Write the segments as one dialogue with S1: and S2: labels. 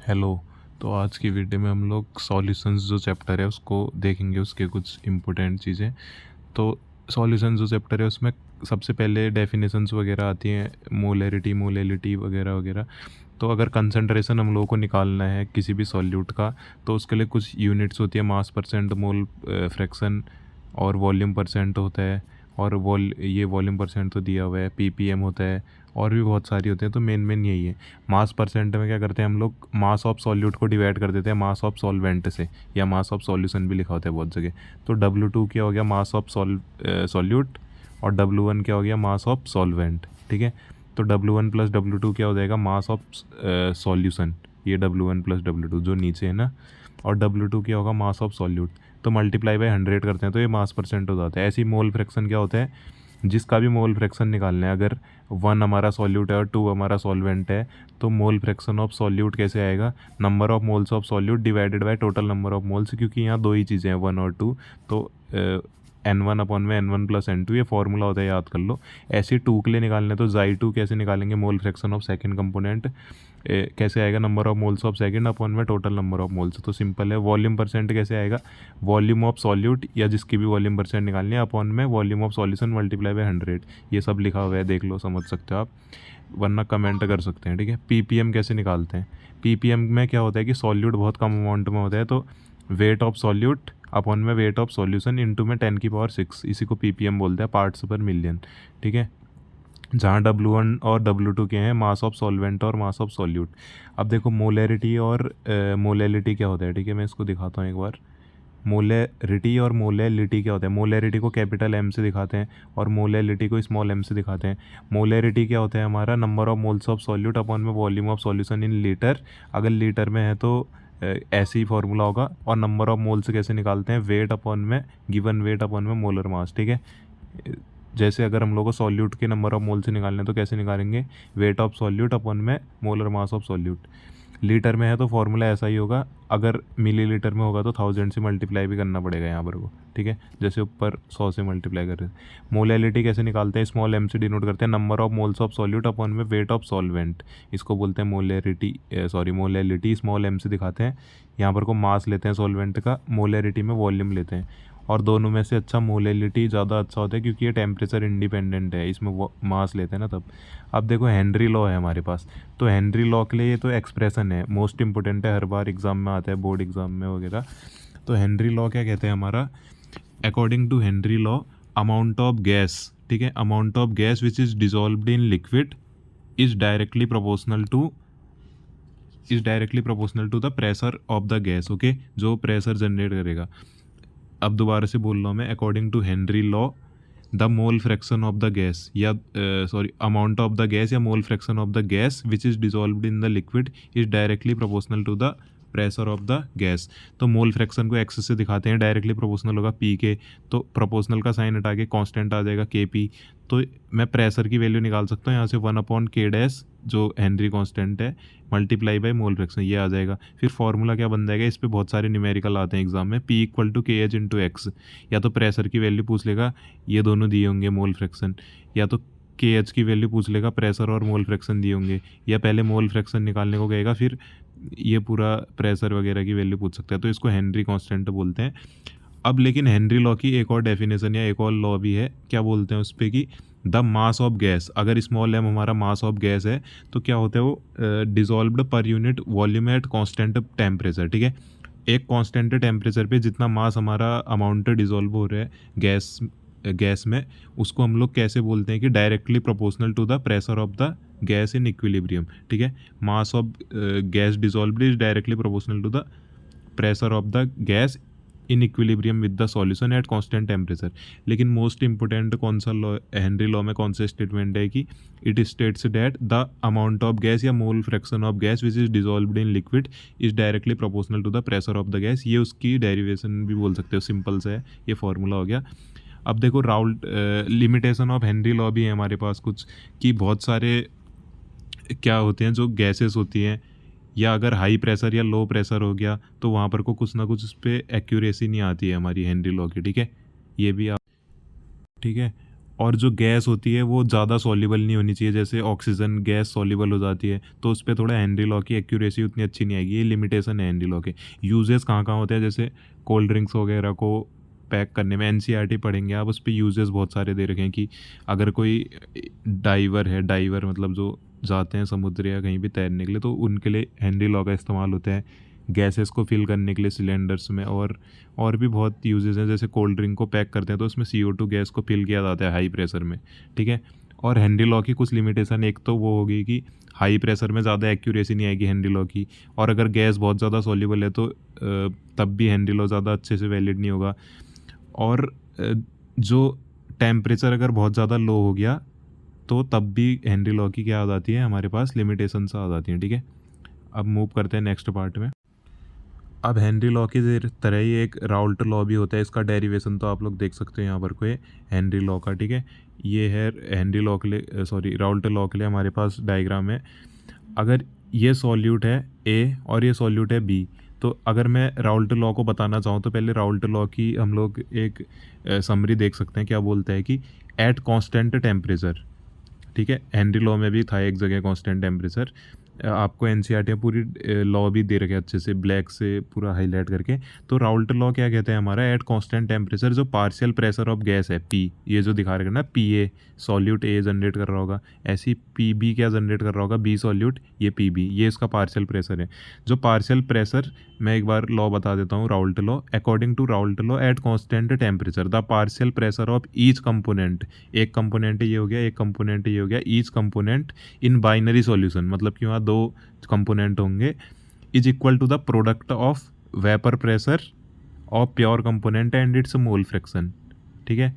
S1: Hello. तो आज की वीडियो में हम लोग सॉल्यूशंस जो चैप्टर है उसको देखेंगे, उसके कुछ इम्पोर्टेंट चीज़ें। तो सॉल्यूशंस जो चैप्टर है उसमें सबसे पहले डेफिनेशंस वगैरह आती हैं, मोलैरिटी, मोलैलिटी वगैरह वगैरह। तो अगर कंसंट्रेशन हम लोगों को निकालना है किसी भी सॉल्यूट का, तो उसके लिए कुछ यूनिट्स होती है, मास परसेंट, मोल फ्रैक्शन और वॉल्यूम परसेंट होता है। और ये वॉल्यूम परसेंट तो दिया हुआ है, पीपीएम होता है, और भी बहुत सारी होते हैं। तो मेन यही है। मास परसेंट में क्या करते हैं हम लोग, मास ऑफ सॉल्यूट को डिवाइड कर देते हैं मास ऑफ सॉल्वेंट से, या मास ऑफ सॉल्यूशन भी लिखा होता है बहुत जगह। तो W2 क्या हो गया, मास ऑफ सॉल्यूट, और W1 क्या हो गया, मास ऑफ सॉल्वेंट। ठीक है। तो W1 प्लस W2 क्या हो जाएगा, मास ऑफ सॉल्यूशन। ये W1 प्लस W2 जो नीचे है ना, और W2 क्या होगा, मास ऑफ सॉल्यूट। तो मल्टीप्लाई बाय 100 करते हैं तो ये मास परसेंट हो जाता है। ऐसे ही मोल फ्रैक्शन क्या होता है, जिसका भी मोल फ्रैक्शन निकालना है, अगर 1 हमारा सॉल्यूट है और 2 हमारा सॉल्वेंट है, तो मोल फ्रैक्शन ऑफ सॉल्यूट कैसे आएगा, number of moles of solute divided by total number of moles. क्योंकि यहाँ दो ही चीज़ें हैं, 1 और 2। तो N1 अपॉन में N1 प्लस N2, ये फॉर्मूला होता है, याद कर लो। ऐसे 2 के लिए निकालने तो Xi2 कैसे निकालेंगे, मोल फ्रैक्शन ऑफ सेकंड कंपोनेंट कैसे आएगा, number of moles of second upon में टोटल नंबर ऑफ मोल्स। तो सिंपल है। वॉल्यूम परसेंट कैसे आएगा, वॉल्यूम ऑफ सॉल्यूट या जिसकी भी वॉल्यूम परसेंट निकालनी है अपॉन में volume of solution multiply by 100। ये सब लिखा हुआ है, देख लो, समझ सकते हो आप, वरना कमेंट कर सकते हैं। ठीक है। पीपीएम कैसे निकालते हैं, पीपीएम में क्या होता है कि सॉल्यूट बहुत कम अमाउंट में होता है, तो वेट ऑफ सॉल्यूट अपॉन में वेट ऑफ सॉल्यूशन इंटू में 10⁶, इसी को पीपीएम बोलते हैं, पार्ट्स पर मिलियन। ठीक है। जहाँ W1 और W2 के हैं मास ऑफ सॉल्वेंट और मास ऑफ सॉल्यूट। अब देखो मोलैरिटी और मोलैलिटी क्या होता है। ठीक है, मैं इसको दिखाता हूँ एक बार। मोलैरिटी और मोलैलिटी क्या होता है, मोलैरिटी को कैपिटल M से दिखाते हैं और मोलैलिटी को स्मॉल m से दिखाते हैं। मोलैरिटी क्या होता है हमारा, number of moles of solute upon में volume of solution in litre. अगर लीटर में है तो ऐसे ही फॉर्मूला होगा। और नंबर ऑफ मोल्स कैसे निकालते हैं, वेट अपॉन में गिवन वेट अपॉन में मोलर मास। ठीक है। जैसे अगर हम लोग को सॉल्यूट के नंबर ऑफ मोल से निकालने तो कैसे निकालेंगे, वेट ऑफ सॉल्यूट अपॉन में molar mass of solute. Litre में है तो फॉर्मूला ऐसा ही होगा, अगर मिलीलीटर में होगा तो 1000 से मल्टीप्लाई भी करना पड़ेगा यहाँ पर को। ठीक है, जैसे ऊपर 100 से मल्टीप्लाई कर रहे हैं। मोलैलिटी कैसे निकालते हैं, स्मॉल m से डिनोट करते हैं, number of moles of solute upon में वेट ऑफ सॉल्वेंट। इसको बोलते हैं मोलैलिटी, स्मॉल m से दिखाते हैं। यहाँ पर को मास लेते हैं सॉल्वेंट का, मोलैरिटी में वॉल्यूम लेते हैं। और दोनों में से अच्छा मोलैलिटी ज़्यादा अच्छा होता है क्योंकि ये टेम्परेचर इंडिपेंडेंट है, इसमें वो मास लेते हैं ना तब। अब देखो हेनरी लॉ है हमारे पास, तो हेनरी लॉ के लिए ये तो एक्सप्रेशन है, मोस्ट इंपॉर्टेंट है, हर बार एग्जाम में आता है, बोर्ड एग्जाम में वगैरह। तो हेनरी लॉ क्या कहते हैं हमारा, according to Henry law, amount of gas, ठीक है, amount of gas which is dissolved in liquid is directly proportional to the pressure of the gas. Okay, जो प्रेशर जनरेट करेगा। अब दोबारा से बोल रहा हूँ मैं, according to Henry law, the mole fraction of the gas या अमाउंट ऑफ द गैस या mole fraction of the gas which is dissolved in the liquid is directly proportional to the pressure of the gas. तो mole fraction को x से दिखाते हैं, directly proportional होगा P के, तो प्रोपोर्शनल का साइन हटा के कांस्टेंट आ जाएगा के पी। तो मैं प्रेशर की वैल्यू निकाल सकता हूँ यहाँ से, 1/K डैश जो हेनरी कांस्टेंट है, मल्टीप्लाई बाय मोल फ्रैक्शन, ये आ जाएगा। फिर फॉर्मूला क्या बन जाएगा, इस पर बहुत सारे न्यूमेरिकल आते हैं एग्जाम में, P = KH × X। या तो प्रेशर की वैल्यू पूछ लेगा, ये दोनों दिए होंगे मोल फ्रैक्शन, या तो KH की वैल्यू पूछ लेगा, प्रेशर और मोल फ्रैक्शन दिए होंगे, या पहले मोल फ्रैक्शन निकालने को कहेगा, फिर ये पूरा प्रेशर वगैरह की वैल्यू पूछ सकता है। तो इसको हेनरी कांस्टेंट बोलते हैं। अब लेकिन हेनरी लॉ की एक और डेफिनेशन या एक और लॉ भी है, क्या बोलते हैं उस पर कि द मास ऑफ गैस, अगर स्मॉल m हमारा मास ऑफ गैस है तो क्या होता है वो, dissolved per unit volume at constant temperature. ठीक है, एक कांस्टेंट टेम्परेचर पे जितना मास हमारा अमाउंट डिजॉल्व हो रहा है गैस में, उसको हम लोग कैसे बोलते हैं कि directly proportional to the pressure of the gas in equilibrium. ठीक है, mass of gas dissolved is directly proportional to the pressure of the gas in equilibrium with the solution at constant temperature. लेकिन most important कौन सा law, Henry law में कौन सा statement है कि it states that the amount of gas या mole fraction of gas which is dissolved in liquid is directly proportional to the pressure of the gas. ये उसकी डेरिवेशन भी बोल सकते हो, सिंपल से है, ये फॉर्मूला हो गया। अब देखो Raoult limitation of Henry law भी है हमारे पास कुछ, कि बहुत सारे क्या होते हैं जो गैसेस होती हैं, या अगर हाई प्रेशर या लो प्रेशर हो गया तो वहाँ पर को कुछ ना कुछ उस पर एक्यूरेसी नहीं आती है हमारी हेनरी लॉ की। ठीक है, ये भी आप, ठीक है। और जो गैस होती है वो ज़्यादा सॉल्युबल नहीं होनी चाहिए, जैसे ऑक्सीजन गैस सॉल्युबल हो जाती है, तो उस पे थोड़ा हेनरी लॉ की एक्यूरेसी उतनी अच्छी नहीं आएगी। ये लिमिटेशन है हेनरी लॉ के। यूजेस कहाँ कहाँ होते हैं, जैसे कोल्ड ड्रिंक्स वगैरह को पैक करने में एनसीईआरटी पढ़ेंगे आप, उस पर यूजेस बहुत सारे दे रखे हैं कि अगर कोई डाइवर है, डाइवर मतलब जो जाते हैं समुद्र या कहीं भी तैरने के लिए, तो उनके लिए हेनरी लॉ का इस्तेमाल होता है। गैसेस को फिल करने के लिए सिलेंडर्स में, और भी बहुत यूजेस हैं, जैसे कोल्ड ड्रिंक को पैक करते हैं तो उसमें CO2 गैस को फिल किया जाता है हाई प्रेशर में, ठीक है। और हेनरी लॉ की कुछ लिमिटेशन, एक तो वो होगी कि हाई प्रेशर में ज़्यादा एक्यूरेसी नहीं आएगी हेनरी लॉ की, और अगर गैस बहुत ज़्यादा सॉल्युबल है तो तब भी हेनरी लॉ ज़्यादा अच्छे से वैलिड नहीं होगा। और जो टेम्परेचर अगर बहुत ज़्यादा लो हो गया तो तब भी हेनरी लॉ की क्या आ जाती है, हमारे पास लिमिटेशंस आ जाती हैं, ठीक है। अब मूव करते हैं नेक्स्ट पार्ट में। अब हेनरी लॉ की तरह ही एक राउल्ट लॉ भी होता है, इसका डेरिवेशन तो आप लोग देख सकते हो यहाँ पर कोई हेनरी लॉ का, ठीक है। ये है हेनरी लॉ के लिए, सॉरी राउल्ट लॉ के लिए हमारे पास डायग्राम है। अगर ये सॉल्यूट है ए और ये सॉल्यूट है बी, तो अगर मैं राउल्ट लॉ को बताना चाहूँ तो पहले राउल्ट लॉ की हम लोग एक समरी देख सकते हैं। क्या बोलता है कि एट कांस्टेंट टेम्परेचर, ठीक है। हेनरी लॉ में भी था एक जगह कांस्टेंट टेम्परेचर। आपको एनसीईआरटी में पूरी लॉ भी दे रखे अच्छे से ब्लैक से पूरा हाईलाइट करके। तो राउल्ट लॉ क्या कहते हैं हमारा, एट कांस्टेंट टेम्परेचर जो पार्शियल प्रेशर ऑफ गैस है पी, ये जो दिखा रहे ना P A solute A generate कर रहा होगा, ऐसी पी बी क्या जनरेट कर रहा होगा, बी सॉल्यूट, ये पी बी, ये इसका पार्शियल प्रेशर है। जो पार्शियल प्रेशर, मैं एक बार लॉ बता देता हूँ Raoult law. According to Raoult law at constant temperature the partial pressure of each component, एक कंपोनेंट ये हो गया, एक कंपोनेंट ये हो गया, each component in binary solution, मतलब कि वहाँ दो कंपोनेंट होंगे, is equal to the product of vapour pressure of pure component and its mole fraction, ठीक है।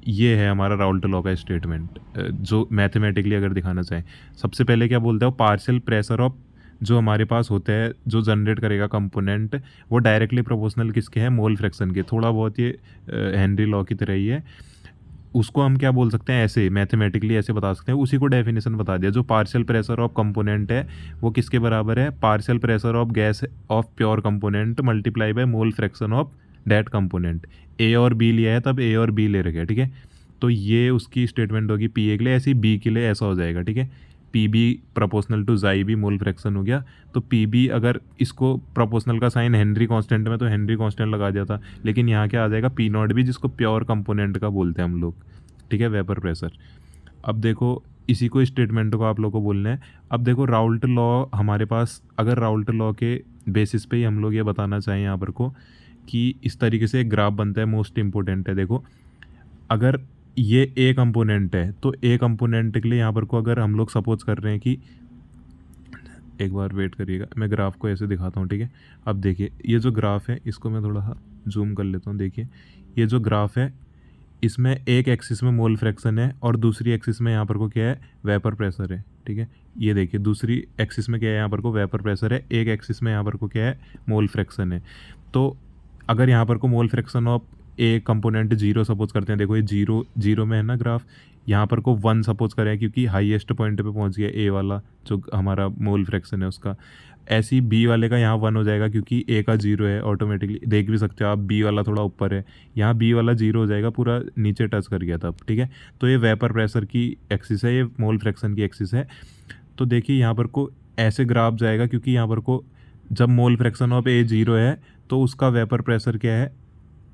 S1: ये है हमारा राउल्ट लॉ का स्टेटमेंट, जो मैथमेटिकली अगर दिखाना चाहें। सबसे पहले क्या बोलते हो, पार्शियल प्रेशर ऑफ जो हमारे पास होता है जो जनरेट करेगा कंपोनेंट, वो डायरेक्टली प्रोपोर्शनल किसके है, मोल फ्रैक्शन के। थोड़ा बहुत ये हेनरी लॉ की तरह ही है। उसको हम क्या बोल सकते हैं, ऐसे मैथमेटिकली ऐसे बता सकते हैं, उसी को डेफिनेशन बता दिया। जो पार्शियल प्रेशर ऑफ कंपोनेंट है वो किसके बराबर है, partial pressure of gas of pure component multiply by mole fraction of that component. A और बी लिया है तब ए और बी ले रखे, ठीक है। तो ये उसकी स्टेटमेंट होगी पी ए के लिए, ऐसी बी के लिए ऐसा हो जाएगा, ठीक है। पी बी प्रोपोर्शनल टू जाई बी मोल फ्रैक्शन हो गया। तो पी बी, अगर इसको प्रोपोर्शनल का साइन हेनरी कांस्टेंट में तो हेनरी कांस्टेंट लगा दिया था, लेकिन यहाँ क्या आ जाएगा पी नॉट बी, जिसको प्योर कंपोनेंट का बोलते हैं हम लोग, ठीक है, वेपर प्रेशर। अब देखो इसी को स्टेटमेंट को आप लोग को बोलना है। अब देखो राउल्ट लॉ हमारे पास, अगर राउल्ट लॉ के बेसिस पे ही हम लोग ये बताना चाहें यहाँ पर को कि इस तरीके से एक ग्राफ बनता है, मोस्ट इंपॉर्टेंट है। देखो अगर ये ए कंपोनेंट है तो ए कंपोनेंट के लिए यहाँ पर को अगर हम लोग सपोज कर रहे हैं कि, एक बार वेट करिएगा मैं ग्राफ को ऐसे दिखाता हूँ, ठीक है। अब देखिए ये जो ग्राफ है इसको मैं थोड़ा सा जूम कर लेता हूँ। देखिए ये जो ग्राफ है इसमें एक एक्सिस में मोल फ्रैक्शन है और दूसरी एक्सिस में यहाँ पर को क्या है, वेपर प्रेशर है, ठीक है। ये देखिए दूसरी एक्सिस में क्या है, यहाँ पर को वेपर प्रेशर है, एक एक्सिस में यहाँ पर को क्या है, मोल फ्रैक्शन है। तो अगर यहाँ पर को मोल fraction of A component zero suppose करते हैं, देखो ये जीरो जीरो में है ना ग्राफ, यहाँ पर को वन सपोज करें क्योंकि हाईएस्ट पॉइंट पे पहुँच गया ए वाला जो हमारा मोल फ्रैक्शन है उसका। ऐसी बी वाले का यहाँ वन हो जाएगा क्योंकि ए का जीरो है, ऑटोमेटिकली देख भी सकते हो आप, बी वाला थोड़ा ऊपर है, यहाँ बी वाला जीरो हो जाएगा, पूरा नीचे टच कर गया तब, ठीक है। तो ये वेपर प्रेशर की एक्सिस है, ये मोल फ्रैक्शन की एक्सिस है। तो देखिए यहाँ पर को ऐसे ग्राफ जाएगा क्योंकि यहाँ पर को जब मोल फ्रैक्शन ऑफ ए जीरो है तो उसका वेपर प्रेशर क्या है,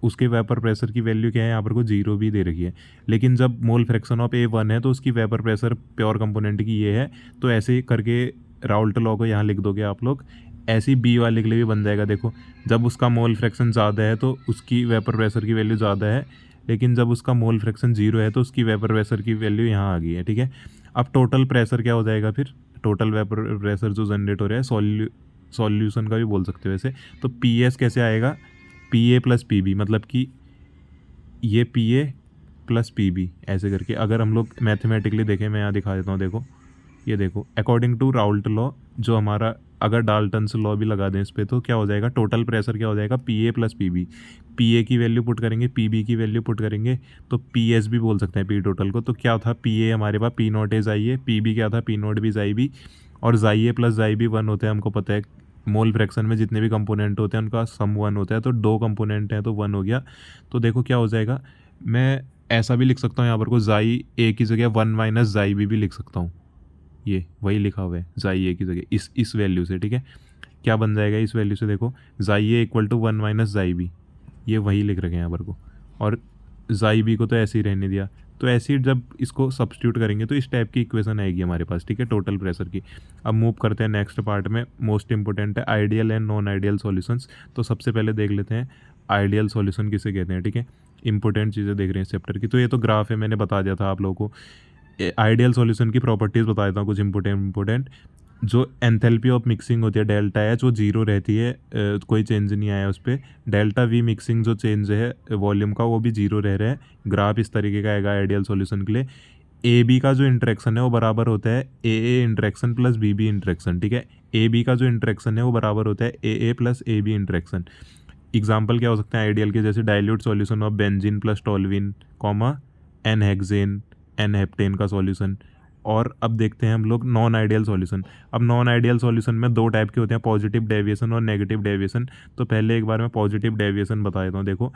S1: उसके वेपर प्रेशर की वैल्यू क्या है, यहाँ पर को जीरो भी दे रखी है। लेकिन जब मोल फ्रैक्शन ऑफ ए वन है तो उसकी वेपर प्रेशर प्योर कंपोनेंट की ये है। तो ऐसे करके राउल्ट लॉ को यहाँ लिख दोगे आप लोग, ऐसी बी वाले के लिए भी बन जाएगा। देखो जब उसका मोल फ्रैक्शन ज़्यादा है तो उसकी वेपर प्रेशर की वैल्यू ज़्यादा है, लेकिन जब उसका मोल फ्रैक्शन जीरो है तो उसकी वेपर प्रेशर की वैल्यू यहाँ आ गई है, ठीक है। अब टोटल प्रेशर क्या हो जाएगा फिर, टोटल वेपर प्रेशर जो जनरेट हो रहा है सॉल्यूशन का भी बोल सकते हो वैसे, तो पी एस कैसे आएगा, P A plus P B, मतलब कि ये P A plus P B ऐसे करके। अगर हम लोग मैथमेटिकली देखें, मैं यहाँ दिखा देता हूँ, देखो ये देखो अकॉर्डिंग टू राउल्ट लॉ जो हमारा, अगर डाल्टन्स लॉ भी लगा दें इस पर तो क्या हो जाएगा, टोटल प्रेशर क्या हो जाएगा, P A plus P B. P A की वैल्यू पुट करेंगे, पी बी की वैल्यू पुट करेंगे, तो पी एस भी बोल सकते हैं पी टोटल को। तो क्या था, पी ए हमारे पास पी नॉट ए जाइए, पी बी क्या था, पी नॉट बी जाई बी, और जाई ए प्लस जाई बी वन होते हैं, हमको पता है मोल फ्रैक्शन में जितने भी कंपोनेंट होते हैं उनका सम वन होता है, तो दो कंपोनेंट हैं तो वन हो गया। तो देखो क्या हो जाएगा, मैं ऐसा भी लिख सकता हूँ यहाँ पर को जाई ए की जगह 1 माइनस जाई बी भी लिख सकता हूँ। ये वही लिखा हुआ है जाई ए की जगह इस वैल्यू से, ठीक है। क्या बन जाएगा इस वैल्यू से, देखो जाई ए इक्वल टू 1 माइनस जाई बी, ये वही लिख रखे हैं यहाँ पर को, और जाई बी को तो ऐसे ही रहने दिया। तो ऐसे ही जब इसको सब्स्टिट्यूट करेंगे तो इस टाइप की इक्वेशन आएगी हमारे पास, ठीक है, टोटल प्रेशर की। अब मूव करते हैं नेक्स्ट पार्ट में, मोस्ट इंपॉर्टेंट है ideal and non ideal solutions. तो सबसे पहले देख लेते हैं आइडियल सॉल्यूशन किसे कहते हैं, ठीक है। इंपॉर्टेंट चीज़ें देख रहे हैं इस चैप्टर की। तो ये तो ग्राफ है, मैंने बता दिया था आप लोगों को। आइडियल सॉल्यूशन की प्रॉपर्टीज़ बता देता हूँ कुछ इंपॉर्टेंट। जो एंथैल्पी ऑफ मिक्सिंग होती है डेल्टा एच, वो जीरो रहती है, कोई चेंज नहीं आया उस पर। डेल्टा वी मिक्सिंग जो चेंज है वॉल्यूम का, वो भी जीरो रह रहा है। ग्राफ इस तरीके का आएगा आइडियल सॉल्यूशन के लिए। ए बी का जो इंटरेक्शन है वो बराबर होता है A interaction plus B B interaction, ठीक है। ए बी का जो इंटरेक्शन है वो बराबर होता है A plus A B interaction. Example क्या हो सकते हैं आइडियल के, जैसे dilute solution of benzene plus toluene comma n hexane n heptane का सॉल्यूशन। और अब देखते हैं हम लोग नॉन आइडियल सॉल्यूशन। अब नॉन आइडियल सॉल्यूशन में दो टाइप के होते हैं, पॉजिटिव डेविएशन और नेगेटिव डेविएशन। तो पहले एक बार मैं पॉजिटिव डेविएशन बता देता हूँ। देखो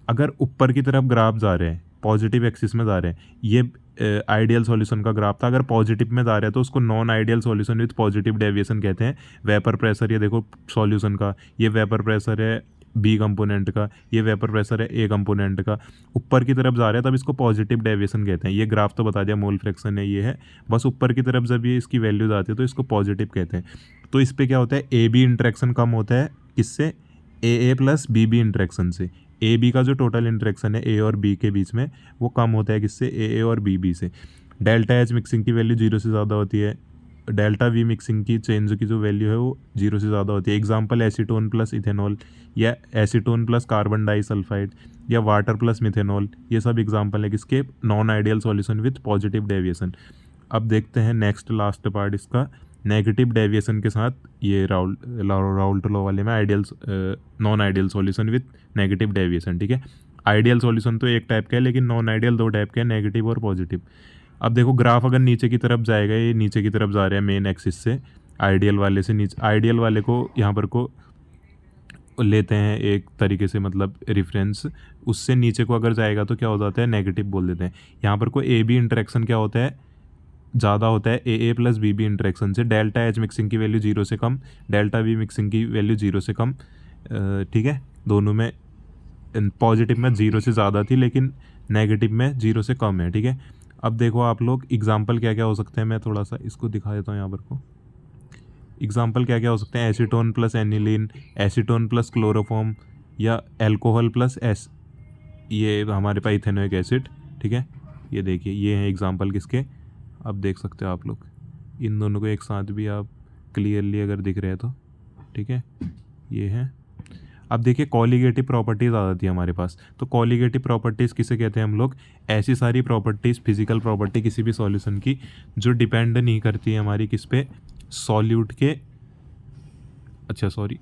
S1: अगर ऊपर की तरफ ग्राफ जा रहे हैं, पॉजिटिव एक्सिस में जा रहे हैं, ये आइडियल सॉल्यूशन का ग्राफ था। अगर पॉजिटिव में जा रहा है तो उसको non ideal solution with positive deviation कहते हैं। वेपर प्रेशर, ये देखो सॉल्यूशन का, ये वेपर प्रेशर है बी कंपोनेंट का, ये वेपर प्रेशर है ए कंपोनेंट का, ऊपर की तरफ जा रहा है तब इसको पॉजिटिव डेविएशन कहते हैं। ये ग्राफ तो बता दिया, मोल फ्रैक्शन है, ये है। बस ऊपर की तरफ जब ये इसकी वैल्यूज आती है तो इसको पॉजिटिव कहते हैं। तो इस पर क्या होता है, ए बी इंटरेक्शन कम होता है किससे, A plus B B interaction से। ए बी का जो टोटल इंटरेक्शन है ए और बी के बीच में, वो कम होता है किससे, ए और बी बी से। डेल्टा एच मिक्सिंग की वैल्यू जीरो से ज़्यादा होती है। डेल्टा वी मिक्सिंग की चेंज की जो वैल्यू है वो जीरो से ज़्यादा होती है। एग्जांपल एसीटोन प्लस इथेनॉल, या एसीटोन प्लस कार्बन डाइसल्फाइड, या वाटर प्लस मिथेनॉल, ये सब एग्जांपल है किसके, non ideal solution with positive deviation. अब देखते हैं नेक्स्ट लास्ट पार्ट इसका, नेगेटिव डेविएशन के साथ, ये राउल्ट लॉ वाले में ideal non ideal solution with negative deviation, ठीक है। आइडियल सॉल्यूशन तो एक टाइप का है, लेकिन नॉन आइडियल दो टाइप के हैं, नेगेटिव और पॉजिटिव। अब देखो ग्राफ अगर नीचे की तरफ जाएगा, ये नीचे की तरफ जा रहा है मेन एक्सिस से, आइडियल वाले से नीचे, आइडियल वाले को यहाँ पर को लेते हैं एक तरीके से, मतलब रेफरेंस, उससे नीचे को अगर जाएगा तो क्या हो जाता है, नेगेटिव बोल देते हैं। यहाँ पर को ए बी इंटरेक्शन क्या होता है, ज़्यादा होता है A plus B B interaction से। डेल्टा एच मिक्सिंग की वैल्यू जीरो से कम, डेल्टा वी मिक्सिंग की वैल्यू जीरो से कम, ठीक है। दोनों में पॉजिटिव में जीरो से ज़्यादा थी, लेकिन नेगेटिव में जीरो से कम है, ठीक है। अब देखो आप लोग एग्जाम्पल क्या क्या हो सकते हैं, मैं थोड़ा सा इसको दिखा देता हूँ यहाँ पर को। एग्जाम्पल क्या क्या हो सकते हैं, acetone plus aniline, acetone plus chloroform, या एल्कोहल प्लस एस, ये हमारे पास इथेनोइक एसिड, ठीक है। ये देखिए ये हैं एग्जाम्पल किसके, अब देख सकते हो आप लोग। इन दोनों को एक साथ भी आप क्लियरली अगर दिख रहे हैं तो, ठीक है, ये हैं। अब देखिए कॉलीगेटिव प्रॉपर्टीज़ आ जाती है हमारे पास। तो कॉलीगेटिव प्रॉपर्टीज़ किसे कहते हैं हम लोग, ऐसी सारी प्रॉपर्टीज़, फिजिकल प्रॉपर्टी किसी भी सॉल्यूशन की जो डिपेंड नहीं करती है हमारी किस पे, सॉल्यूट के, अच्छा सॉरी